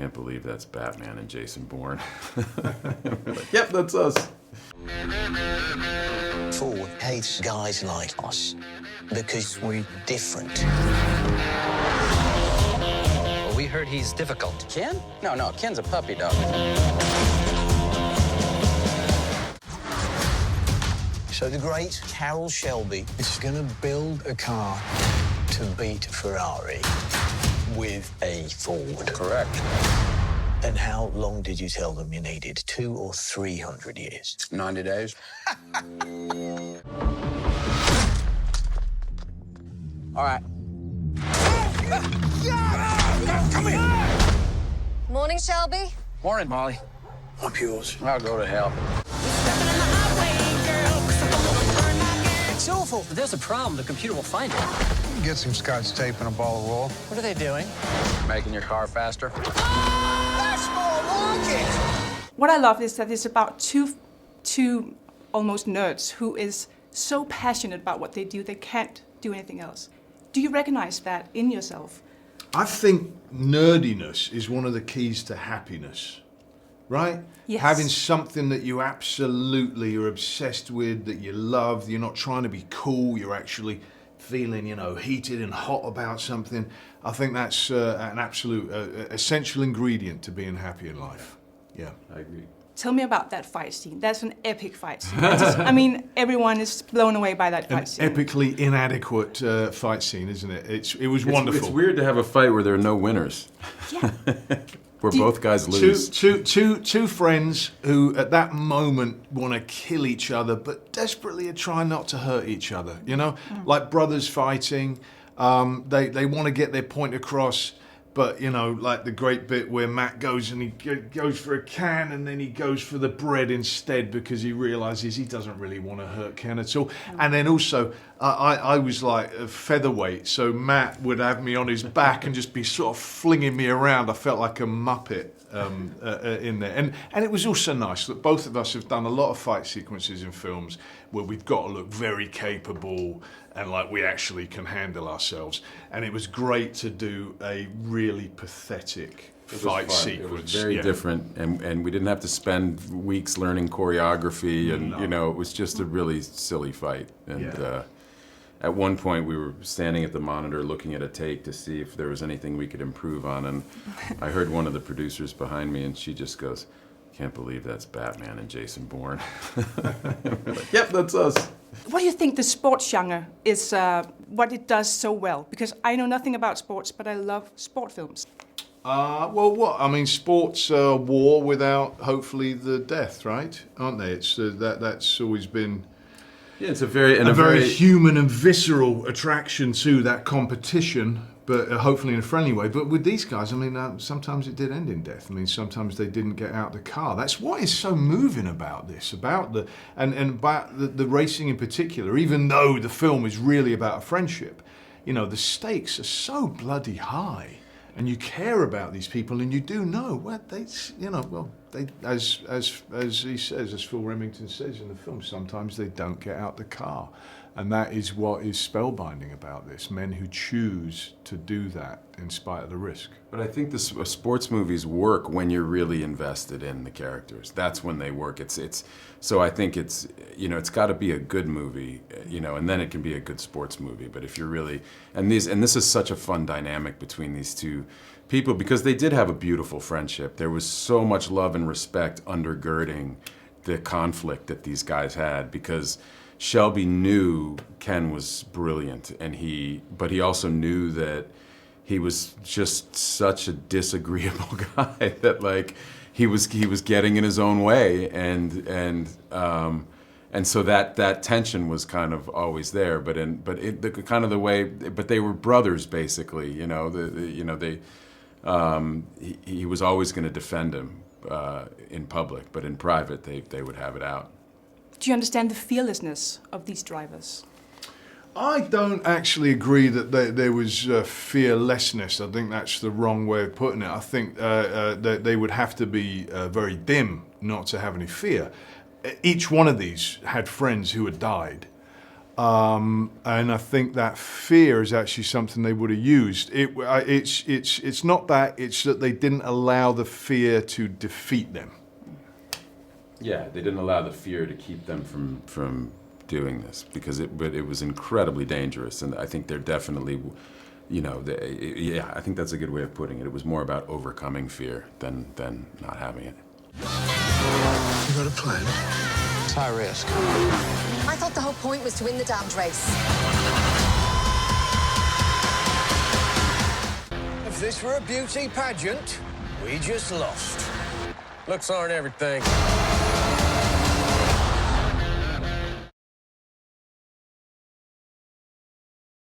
can't believe that's Batman and Jason Bourne. We're like, yep, that's us. Ford hates guys like us because we're different. Well, we heard he's difficult. Ken? No, Ken's a puppy dog. So the great Carroll Shelby is going to build a car to beat Ferrari with a Ford. Correct. And how long did you tell them you needed? 200 or 300 years? 90 days. All right. Come here! Morning, Shelby. Morning, Molly. Up yours. I'll go to hell. It's awful. There's a problem. The computer will find it. Get some Scotch tape and a ball of wool. What are they doing? Making your car faster. That's more like it! What I love is that it's about two almost nerds who is so passionate about what they do, they can't do anything else. Do you recognize that in yourself? I think nerdiness is one of the keys to happiness, right? Yes. Having something that you absolutely are obsessed with, that you love, you're not trying to be cool, you're actually feeling, heated and hot about something. I think that's an absolute essential ingredient to being happy in life. Yeah, I agree. Tell me about that fight scene. That's an epic fight scene. Everyone is blown away by that fight scene. An epically inadequate fight scene, isn't it? It was wonderful. It's weird to have a fight where there are no winners. Yeah. Where both guys lose. Two friends who at that moment want to kill each other, but desperately are trying not to hurt each other, Like brothers fighting. They want to get their point across, but, like the great bit where Matt goes and he goes for a can and then he goes for the bread instead because he realizes he doesn't really want to hurt Ken at all. And then also, I was like a featherweight, so Matt would have me on his back and just be sort of flinging me around. I felt like a Muppet in there. And it was also nice that both of us have done a lot of fight sequences in films where we've got to look very capable and like we actually can handle ourselves. And it was great to do a really pathetic fight sequence. It was very different, and we didn't have to spend weeks learning choreography, and it was just a really silly fight. And at one point we were standing at the monitor looking at a take to see if there was anything we could improve on, and I heard one of the producers behind me, and she just goes, "Can't believe that's Batman and Jason Bourne." We're like, yep, that's us. What do you think the sports genre is, what it does so well? Because I know nothing about sports, but I love sport films. Sports are war without, hopefully, the death, right? Aren't they? It's that's always been... Yeah, it's a very human and visceral attraction to that competition, but hopefully in a friendly way. But with these guys, sometimes it did end in death. Sometimes they didn't get out the car. That's what is so moving about this, about the racing in particular. Even though the film is really about a friendship, the stakes are so bloody high, and you care about these people, and you do know as he says, as Phil Remington says in the film, sometimes they don't get out the car. And that is what is spellbinding about this, men who choose to do that in spite of the risk. But I think the sports movies work when you're really invested in the characters. That's when they work. So I think it's got to be a good movie, and then it can be a good sports movie. But if you're really, and this is such a fun dynamic between these two people, because they did have a beautiful friendship. There was so much love and respect undergirding the conflict that these guys had, because Shelby knew Ken was brilliant, but he also knew that he was just such a disagreeable guy that he was getting in his own way, and so that tension was kind of always there. But they were brothers basically. He was always going to defend him in public, but in private they would have it out. Do you understand the fearlessness of these drivers? I don't actually agree that there was fearlessness. I think that's the wrong way of putting it. I think that they would have to be very dim not to have any fear. Each one of these had friends who had died. And I think that fear is actually something they would have used. It's not that, it's that they didn't allow the fear to defeat them. Yeah, they didn't allow the fear to keep them from doing this, because it was incredibly dangerous, and I think they're definitely, I think that's a good way of putting it. It was more about overcoming fear than not having it. You got a plan? It's high risk. I thought the whole point was to win the damned race. If this were a beauty pageant, we just lost. Looks aren't everything.